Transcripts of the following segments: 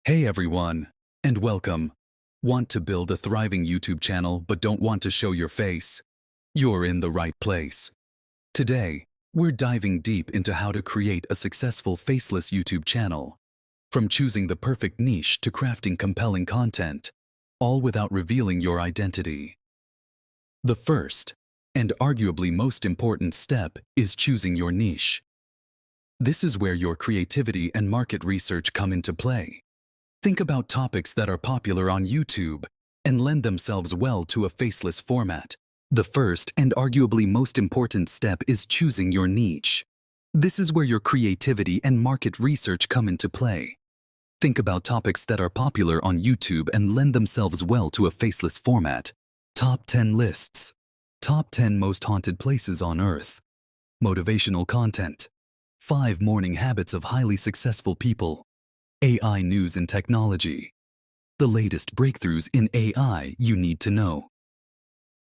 Hey everyone, and welcome. Want to build a thriving YouTube channel but don't want to show your face? You're in the right place. Today, we're diving deep into how to create a successful faceless YouTube channel. From choosing the perfect niche to crafting compelling content, all without revealing your identity. The first, and arguably most important step, is choosing your niche. This is where your creativity and market research come into play. Think about topics that are popular on YouTube and lend themselves well to a faceless format. The first and arguably most important step is choosing your niche. This is where your creativity and market research come into play. Think about topics that are popular on YouTube and lend themselves well to a faceless format. Top 10 lists. Top 10 most haunted places on Earth. Motivational content. 5 morning habits of highly successful people. AI news and technology. The latest breakthroughs in AI you need to know.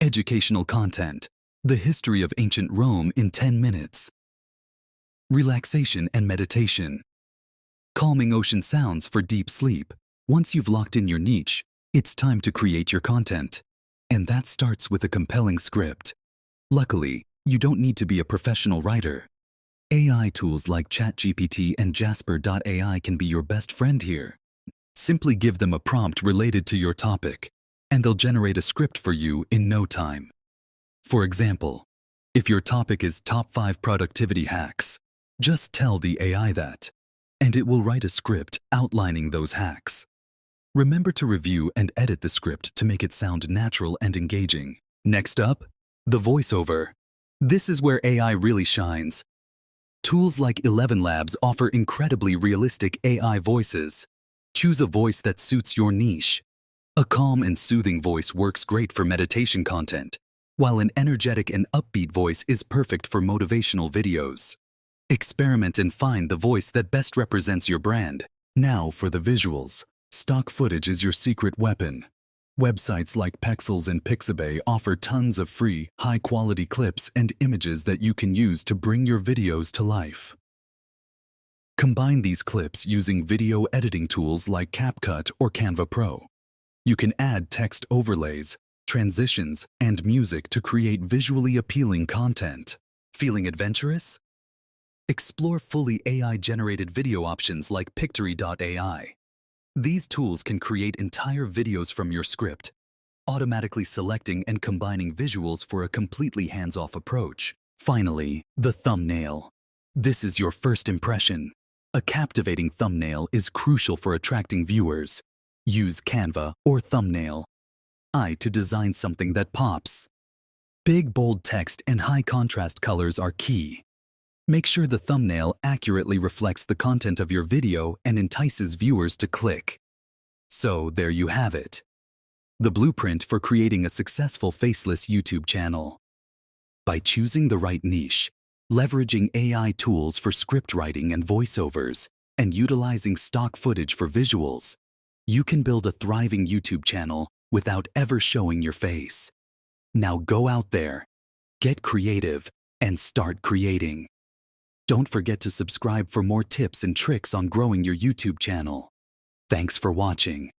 Educational content. The history of ancient Rome in 10 minutes. Relaxation and meditation. Calming ocean sounds for deep sleep. Once you've locked in your niche, it's time to create your content. And that starts with a compelling script. Luckily, you don't need to be a professional writer. AI tools like ChatGPT and Jasper.ai can be your best friend here. Simply give them a prompt related to your topic, and they'll generate a script for you in no time. For example, if your topic is top 5 productivity hacks, just tell the AI that, and it will write a script outlining those hacks. Remember to review and edit the script to make it sound natural and engaging. Next up, the voiceover. This is where AI really shines. Tools like 11 Labs offer incredibly realistic AI voices. Choose a voice that suits your niche. A calm and soothing voice works great for meditation content, while an energetic and upbeat voice is perfect for motivational videos. Experiment and find the voice that best represents your brand. Now for the visuals. Stock footage is your secret weapon. Websites like Pexels and Pixabay offer tons of free, high-quality clips and images that you can use to bring your videos to life. Combine these clips using video editing tools like CapCut or Canva Pro. You can add text overlays, transitions, and music to create visually appealing content. Feeling adventurous? Explore fully AI-generated video options like Pictory.ai. These tools can create entire videos from your script, automatically selecting and combining visuals for a completely hands-off approach. Finally, the thumbnail. This is your first impression. A captivating thumbnail is crucial for attracting viewers. Use Canva or Thumbnail AI to design something that pops. Big, bold text and high contrast colors are key. Make sure the thumbnail accurately reflects the content of your video and entices viewers to click. So there you have it. The blueprint for creating a successful faceless YouTube channel. By choosing the right niche, leveraging AI tools for script writing and voiceovers, and utilizing stock footage for visuals, you can build a thriving YouTube channel without ever showing your face. Now go out there, get creative, and start creating. Don't forget to subscribe for more tips and tricks on growing your YouTube channel. Thanks for watching.